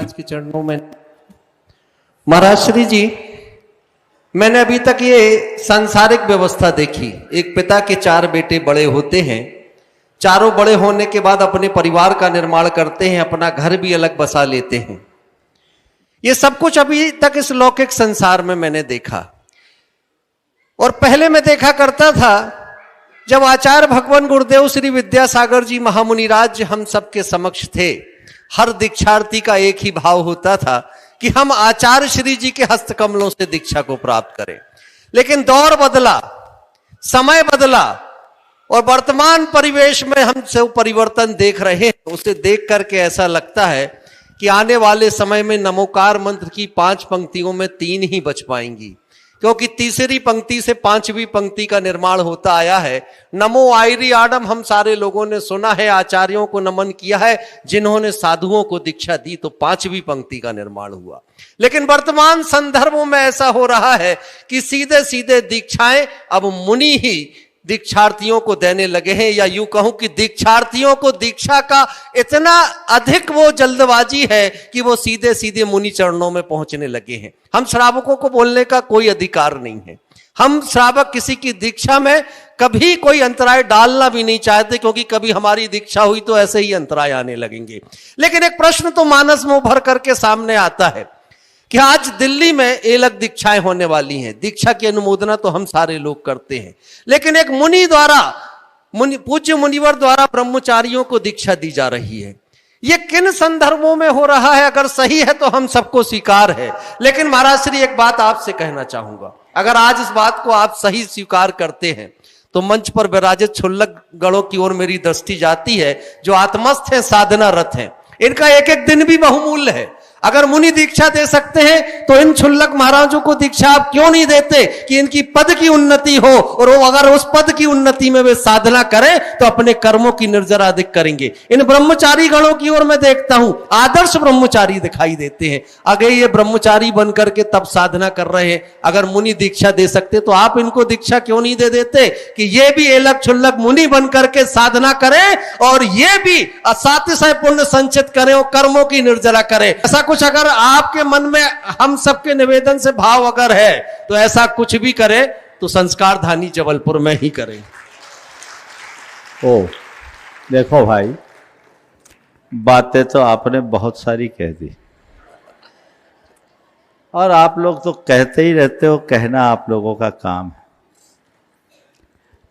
महाराज के चरणों में। महाराज श्री जी, मैंने अभी तक ये सांसारिक व्यवस्था देखी। एक पिता के 4 बेटे बड़े होते हैं, चारों बड़े होने के बाद अपने परिवार का निर्माण करते हैं, अपना घर भी अलग बसा लेते हैं। ये सब कुछ अभी तक इस लौकिक संसार में मैंने देखा। और पहले मैं देखा करता था जब आचार्य भगवान गुरुदेव श्री विद्यासागर जी महामुनिराज हम सबके समक्ष थे, हर दीक्षार्थी का एक ही भाव होता था कि हम आचार्य श्री जी के हस्तकमलों से दीक्षा को प्राप्त करें। लेकिन दौर बदला, समय बदला और वर्तमान परिवेश में हम सब परिवर्तन देख रहे हैं। उसे देख करके ऐसा लगता है कि आने वाले समय में नमोकार मंत्र की 5 पंक्तियों में 3 ही बच पाएंगी, क्योंकि तीसरी पंक्ति से 5वीं पंक्ति का निर्माण होता आया है। नमो आयरी आडम हम सारे लोगों ने सुना है, आचार्यों को नमन किया है जिन्होंने साधुओं को दीक्षा दी, तो 5वीं पंक्ति का निर्माण हुआ। लेकिन वर्तमान संदर्भों में ऐसा हो रहा है कि सीधे सीधे दीक्षाएं अब मुनि ही दीक्षार्थियों को देने लगे हैं, या यूं कहूं कि दीक्षार्थियों को दीक्षा का इतना अधिक वो जल्दबाजी है कि वो सीधे सीधे मुनि चरणों में पहुंचने लगे हैं। हम श्रावकों को बोलने का कोई अधिकार नहीं है। हम श्रावक किसी की दीक्षा में कभी कोई अंतराय डालना भी नहीं चाहते, क्योंकि कभी हमारी दीक्षा हुई तो ऐसे ही अंतराय आने लगेंगे। लेकिन एक प्रश्न तो मानस में उभर करके सामने आता है कि आज दिल्ली में अलग दीक्षाएं होने वाली हैं। दीक्षा की अनुमोदना तो हम सारे लोग करते हैं, लेकिन एक मुनि द्वारा, पूज्य मुनिवर द्वारा ब्रह्मचारियों को दीक्षा दी जा रही है। ये किन संदर्भों में हो रहा है? अगर सही है तो हम सबको स्वीकार है, लेकिन महाराज श्री एक बात आपसे कहना चाहूंगा। अगर आज इस बात को आप सही स्वीकार करते हैं तो मंच पर विराजित क्षुल्लक गणों की ओर मेरी दृष्टि जाती है, जो आत्मस्थ हैं, साधना रत हैं। इनका एक एक दिन भी बहुमूल्य है। अगर मुनि दीक्षा दे सकते हैं तो इन क्षुल्लक महाराजों को दीक्षा आप क्यों नहीं देते कि इनकी पद की उन्नति हो, और वो अगर उस पद की उन्नति में वे साधना करें तो अपने कर्मों की निर्जरा अधिक करेंगे। इन ब्रह्मचारी गणों की ओर मैं देखता हूं, आदर्श ब्रह्मचारी दिखाई देते हैं। अगर ये ब्रह्मचारी बनकर के तब साधना कर रहे हैं, अगर मुनि दीक्षा दे सकते तो आप इनको दीक्षा क्यों नहीं दे देते कि ये भी एलक क्षुल्लक मुनि बनकर के साधना करें और ये भी असातिशय पुण्य संचित करें और कर्मों की निर्जरा करें। ऐसा कुछ अगर आपके मन में हम सबके निवेदन से भाव अगर है तो ऐसा कुछ भी करें तो संस्कार धानी जबलपुर में ही करें। ओ देखो भाई, बातें तो आपने बहुत सारी कह दी, और आप लोग तो कहते ही रहते हो, कहना आप लोगों का काम है।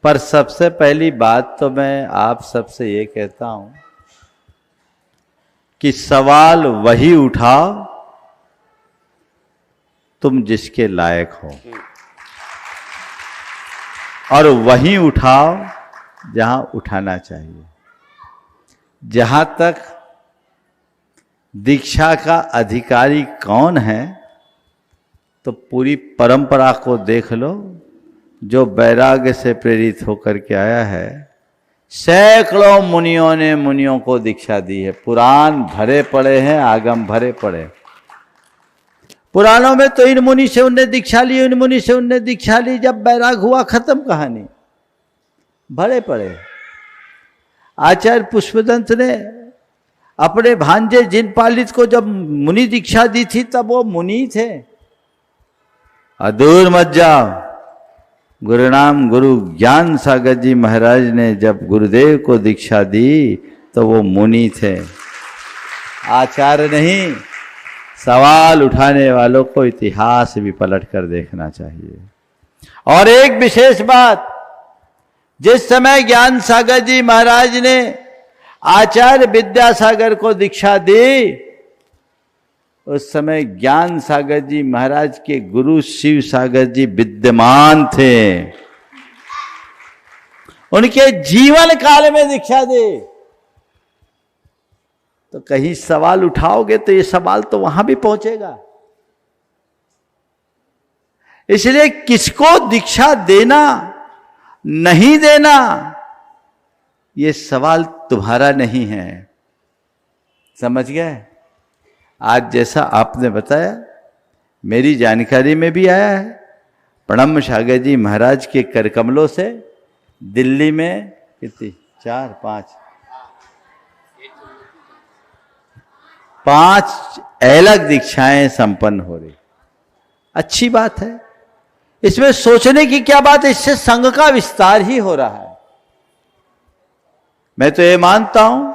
पर सबसे पहली बात तो मैं आप सबसे ये कहता हूं कि सवाल वही उठाओ तुम जिसके लायक हो, और वही उठाओ जहां उठाना चाहिए। जहां तक दीक्षा का अधिकारी कौन है, तो पूरी परंपरा को देख लो। जो वैराग्य से प्रेरित होकर के आया है, सैकड़ों मुनियों ने मुनियों को दीक्षा दी है। पुराण भरे पड़े हैं, आगम भरे पड़े। पुराणों में तो इन मुनि से उनने दीक्षा ली, इन मुनि से उनने दीक्षा ली, जब वैराग हुआ खत्म कहानी, भरे पड़े। आचार्य पुष्पदंत ने अपने भांजे जिनपालित को जब मुनि दीक्षा दी थी तब वो मुनि थे। अदूर मत जाओ, गुरुनाम गुरु ज्ञान सागर जी महाराज ने जब गुरुदेव को दीक्षा दी तो वो मुनि थे, आचार्य नहीं। सवाल उठाने वालों को इतिहास भी पलट कर देखना चाहिए। और एक विशेष बात, जिस समय ज्ञान सागर जी महाराज ने आचार्य विद्यासागर को दीक्षा दी, उस समय ज्ञान सागर जी महाराज के गुरु शिव सागर जी विद्यमान थे। उनके जीवन काल में दीक्षा दे, तो कहीं सवाल उठाओगे तो ये सवाल तो वहां भी पहुंचेगा। इसलिए किसको दीक्षा देना नहीं देना, ये सवाल तुम्हारा नहीं है। समझ गए? आज जैसा आपने बताया, मेरी जानकारी में भी आया है, प्रणम सागर जी महाराज के करकमलों से दिल्ली में कितनी 4-5 अलग दीक्षाएं संपन्न हो रही। अच्छी बात है, इसमें सोचने की क्या बात है, इससे संघ का विस्तार ही हो रहा है। मैं तो ये मानता हूं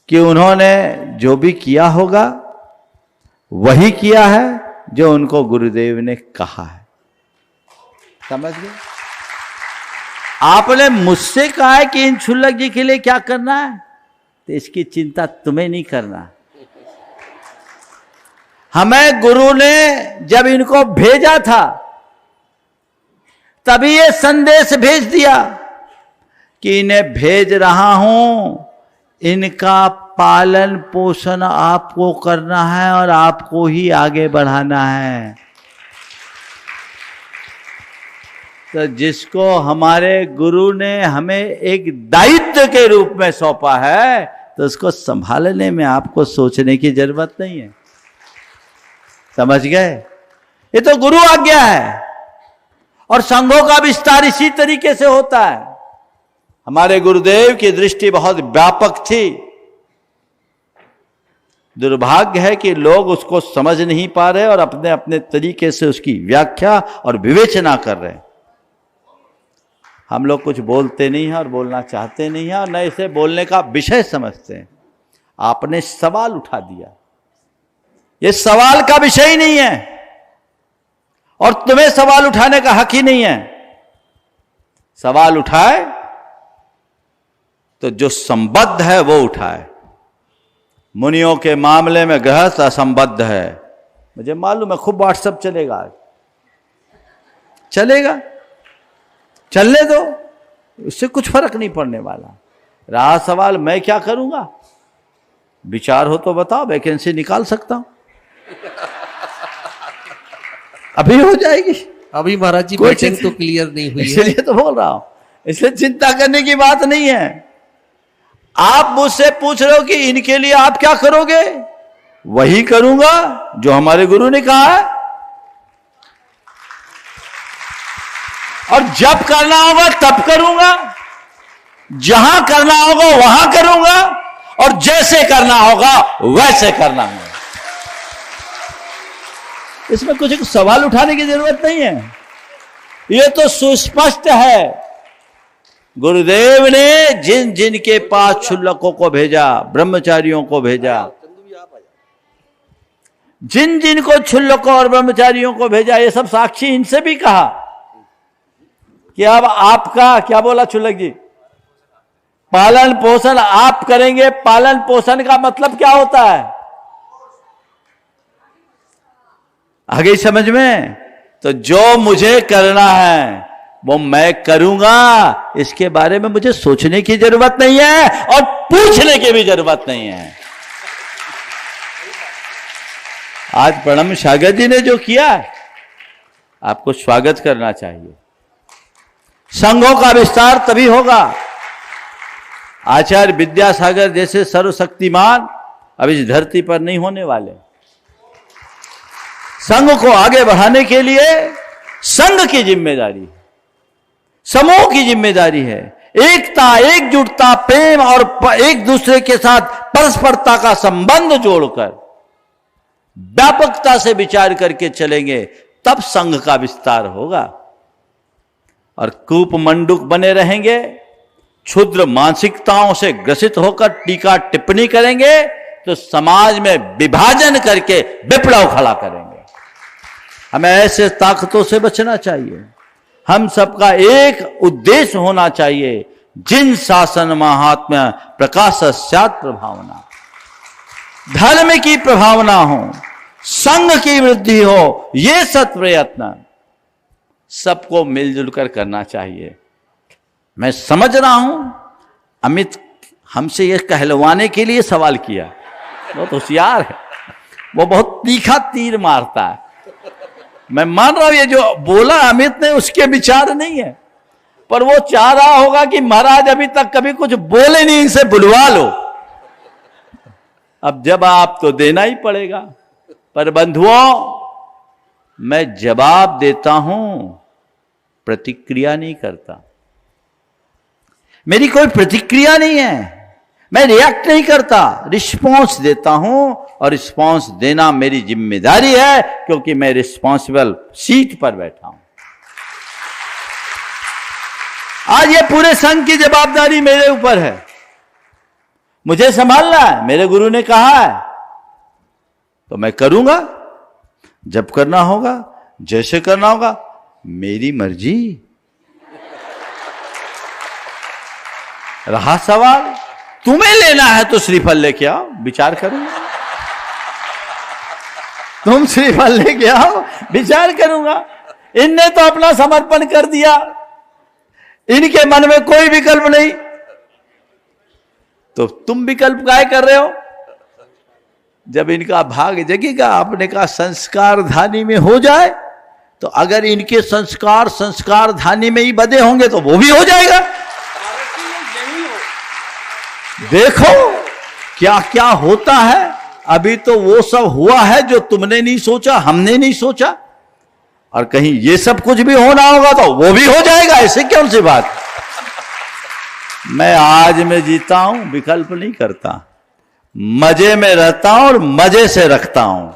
कि उन्होंने जो भी किया होगा वही किया है जो उनको गुरुदेव ने कहा है। समझ गए? आपने मुझसे कहा है कि इन क्षुल्लक जी के लिए क्या करना है, तो इसकी चिंता तुम्हें नहीं करना। हमें गुरु ने जब इनको भेजा था तभी ये संदेश भेज दिया कि इन्हें भेज रहा हूं, इनका पालन पोषण आपको करना है और आपको ही आगे बढ़ाना है। तो जिसको हमारे गुरु ने हमें एक दायित्व के रूप में सौंपा है, तो उसको संभालने में आपको सोचने की जरूरत नहीं है। समझ गए? ये तो गुरु आज्ञा है और संघों का विस्तार इसी तरीके से होता है। हमारे गुरुदेव की दृष्टि बहुत व्यापक थी। दुर्भाग्य है कि लोग उसको समझ नहीं पा रहे और अपने अपने तरीके से उसकी व्याख्या और विवेचना कर रहे हैं। हम लोग कुछ बोलते नहीं हैं और बोलना चाहते नहीं हैं और न इसे बोलने का विषय समझते हैं। आपने सवाल उठा दिया, ये सवाल का विषय ही नहीं है और तुम्हें सवाल उठाने का हक ही नहीं है। सवाल उठाए तो जो संबद्ध है वो उठाए। मुनियों के मामले में गृहस्थ असंबद्ध है। मुझे मालूम है खूब व्हाट्सएप चलेगा, आज चलेगा, चलने दो, उससे कुछ फर्क नहीं पड़ने वाला। रहा सवाल मैं क्या करूंगा, विचार हो तो बताओ, वैकेंसी निकाल सकता हूं, अभी हो जाएगी। अभी महाराज जी मीटिंग तो क्लियर नहीं हुई है, इसलिए तो बोल रहा हूं, इसलिए चिंता करने की बात नहीं है। आप मुझसे पूछ रहे हो कि इनके लिए आप क्या करोगे, वही करूंगा जो हमारे गुरु ने कहा है। और जब करना होगा तब करूंगा, जहां करना होगा वहां करूंगा और जैसे करना होगा वैसे करना होगा। इसमें कुछ सवाल उठाने की जरूरत नहीं है, यह तो सुस्पष्ट है। गुरुदेव ने जिन जिन के पास क्षुल्लकों को भेजा, ब्रह्मचारियों को भेजा, जिन जिन को क्षुल्लकों और ब्रह्मचारियों को भेजा, ये सब साक्षी, इनसे भी कहा कि अब आपका क्या बोला क्षुल्लक जी, पालन पोषण आप करेंगे। पालन पोषण का मतलब क्या होता है, आगे समझ में? तो जो मुझे करना है वो मैं करूंगा, इसके बारे में मुझे सोचने की जरूरत नहीं है और पूछने की भी जरूरत नहीं है। आज प्रणम सागर जी ने जो किया, आपको स्वागत करना चाहिए। संघों का विस्तार तभी होगा, आचार्य विद्यासागर जैसे सर्वशक्तिमान अब इस धरती पर नहीं होने वाले। संघ को आगे बढ़ाने के लिए संघ की जिम्मेदारी, समूह की जिम्मेदारी है। एकता, एकजुटता, प्रेम और एक दूसरे के साथ परस्परता का संबंध जोड़कर व्यापकता से विचार करके चलेंगे, तब संघ का विस्तार होगा। और कूप मंडूक बने रहेंगे, क्षुद्र मानसिकताओं से ग्रसित होकर टीका टिप्पणी करेंगे, तो समाज में विभाजन करके विप्लव खड़ा करेंगे। हमें ऐसे ताकतों से बचना चाहिए। हम सबका एक उद्देश्य होना चाहिए, जिन शासन महात्म्य प्रकाश स्यात् प्रभावना, धर्म की प्रभावना हो, संघ की वृद्धि हो, ये सत प्रयत्न सबको मिलजुल कर करना चाहिए। मैं समझ रहा हूं अमित हमसे यह कहलवाने के लिए सवाल किया, बहुत होशियार है, वो बहुत तीखा तीर मारता है। मैं मान रहा हूं ये जो बोला अमित ने उसके विचार नहीं है, पर वो चाह रहा होगा कि महाराज अभी तक कभी कुछ बोले नहीं, इनसे बुलवा लो। अब जब आप तो देना ही पड़ेगा। पर बंधुओं, मैं जवाब देता हूं, प्रतिक्रिया नहीं करता। मेरी कोई प्रतिक्रिया नहीं है, मैं रिएक्ट नहीं करता, रिस्पॉन्स देता हूं, और रिस्पॉन्स देना मेरी जिम्मेदारी है, क्योंकि मैं रिस्पॉन्सिबल सीट पर बैठा हूं। आज ये पूरे संघ की जवाबदारी मेरे ऊपर है, मुझे संभालना है। मेरे गुरु ने कहा है तो मैं करूंगा, जब करना होगा, जैसे करना होगा, मेरी मर्जी। रहा सवाल, तुम्हें लेना है तो श्रीफल लेके आओ, विचार करूंगा। तुम श्रीफल लेके आओ, विचार करूंगा। इनने तो अपना समर्पण कर दिया, इनके मन में कोई विकल्प नहीं, तो तुम विकल्प काय कर रहे हो? जब इनका भाग जगेगा, आपने कहा संस्कार धानी में हो जाए, तो अगर इनके संस्कार धानी में ही बदे होंगे तो वो भी हो जाएगा। देखो क्या क्या होता है। अभी तो वो सब हुआ है जो तुमने नहीं सोचा, हमने नहीं सोचा, और कहीं ये सब कुछ भी होना होगा तो वो भी हो जाएगा। ऐसे कौन सी बात। मैं आज में जीता हूं, विकल्प नहीं करता, मजे में रहता हूं और मजे से रखता हूं।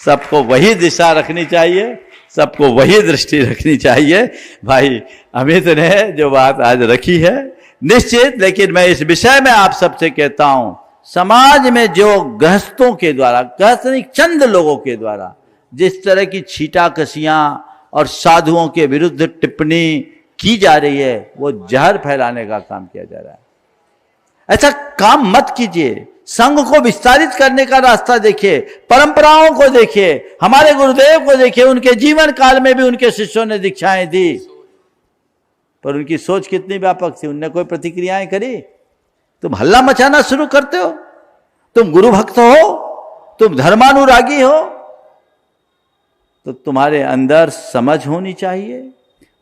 सबको वही दिशा रखनी चाहिए, सबको वही दृष्टि रखनी चाहिए। भाई अमित ने जो बात आज रखी है निश्चित, लेकिन मैं इस विषय में आप सबसे कहता हूं, समाज में जो गृहस्थों के द्वारा, गृहस्थ नहीं चंद लोगों के द्वारा जिस तरह की छीटाकसियां और साधुओं के विरुद्ध टिप्पणी की जा रही है, वो जहर फैलाने का काम किया जा रहा है। ऐसा काम मत कीजिए। संघ को विस्तारित करने का रास्ता देखिए, परंपराओं को देखिए, हमारे गुरुदेव को देखिए। उनके जीवन काल में भी उनके शिष्यों ने दीक्षाएं दी, पर उनकी सोच कितनी व्यापक थी, उनने कोई प्रतिक्रियाएं करी? तुम हल्ला मचाना शुरू करते हो, तुम गुरु भक्त हो, तुम धर्मानुरागी हो, तो तुम्हारे अंदर समझ होनी चाहिए,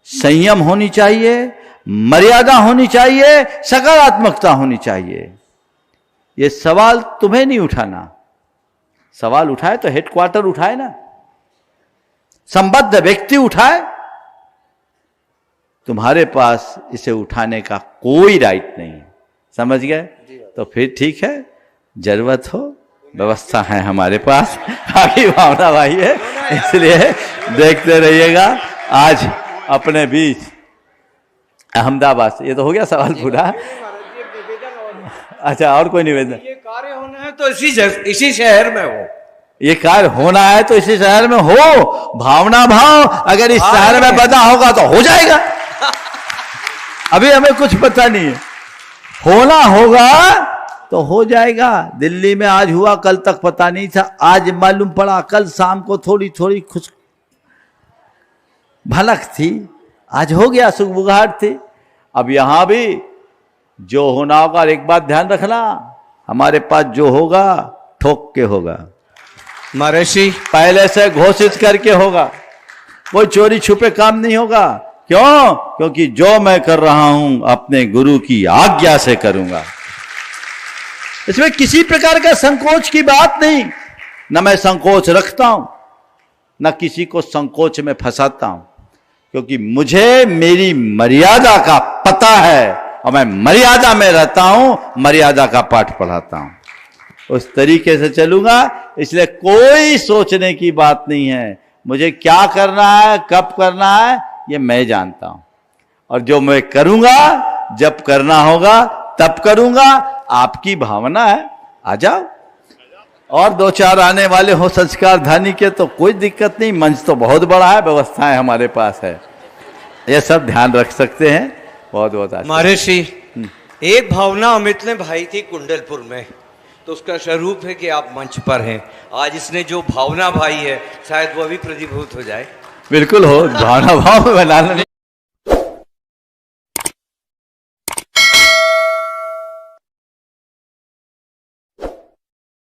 संयम होनी चाहिए, मर्यादा होनी चाहिए, सकारात्मकता होनी चाहिए। ये सवाल तुम्हें नहीं उठाना, सवाल उठाए तो हेडक्वार्टर उठाए ना, संबद्ध व्यक्ति उठाए। तुम्हारे पास इसे उठाने का कोई राइट नहीं है, समझ गए? तो फिर ठीक है, जरूरत हो व्यवस्था है हमारे पास, बाकी भावना भाई है, इसलिए देखते रहिएगा। आज अपने बीच अहमदाबाद से, ये तो हो गया सवाल पूरा। अच्छा, और कोई निवेदन? ये कार्य होना है तो इसी शहर में हो, ये कार्य होना है तो इसी शहर में हो। भावना भाव अगर इस शहर में बना होगा तो हो जाएगा। अभी हमें कुछ पता नहीं है, होना होगा तो हो जाएगा। दिल्ली में आज हुआ, कल तक पता नहीं था, आज मालूम पड़ा, कल शाम को थोड़ी थोड़ी खुश भनक थी, आज हो गया, सुगबुगाहट थी। अब यहां भी जो होना होगा, और एक बात ध्यान रखना, हमारे पास जो होगा ठोक के होगा, महर्षि पहले से घोषित करके होगा, कोई चोरी छुपे काम नहीं होगा। क्यों? क्योंकि जो मैं कर रहा हूं अपने गुरु की आज्ञा से करूंगा। इसमें किसी प्रकार का संकोच की बात नहीं, न मैं संकोच रखता हूं, न किसी को संकोच में फंसाता हूं, क्योंकि मुझे मेरी मर्यादा का पता है और मैं मर्यादा में रहता हूं, मर्यादा का पाठ पढ़ाता हूं, उस तरीके से चलूंगा। इसलिए कोई सोचने की बात नहीं है, मुझे क्या करना है, कब करना है, ये मैं जानता हूं, और जो मैं करूंगा, जब करना होगा तब करूंगा। आपकी भावना है, आ जाओ, और दो चार आने वाले हो संस्कार धानी के तो कोई दिक्कत नहीं, मंच तो बहुत बड़ा है, व्यवस्थाएं हमारे पास है, ये सब ध्यान रख सकते हैं। बहुत बहुत आशीर्वाद। महर्षि, एक भावना अमित ने भाई थी कुंडलपुर में, तो उसका स्वरूप है कि आप मंच पर हैं। आज इसने जो भावना भाई है, शायद वो भी प्रतिभूत हो जाए। बिल्कुल हो, भावना भाव बनाना नहीं।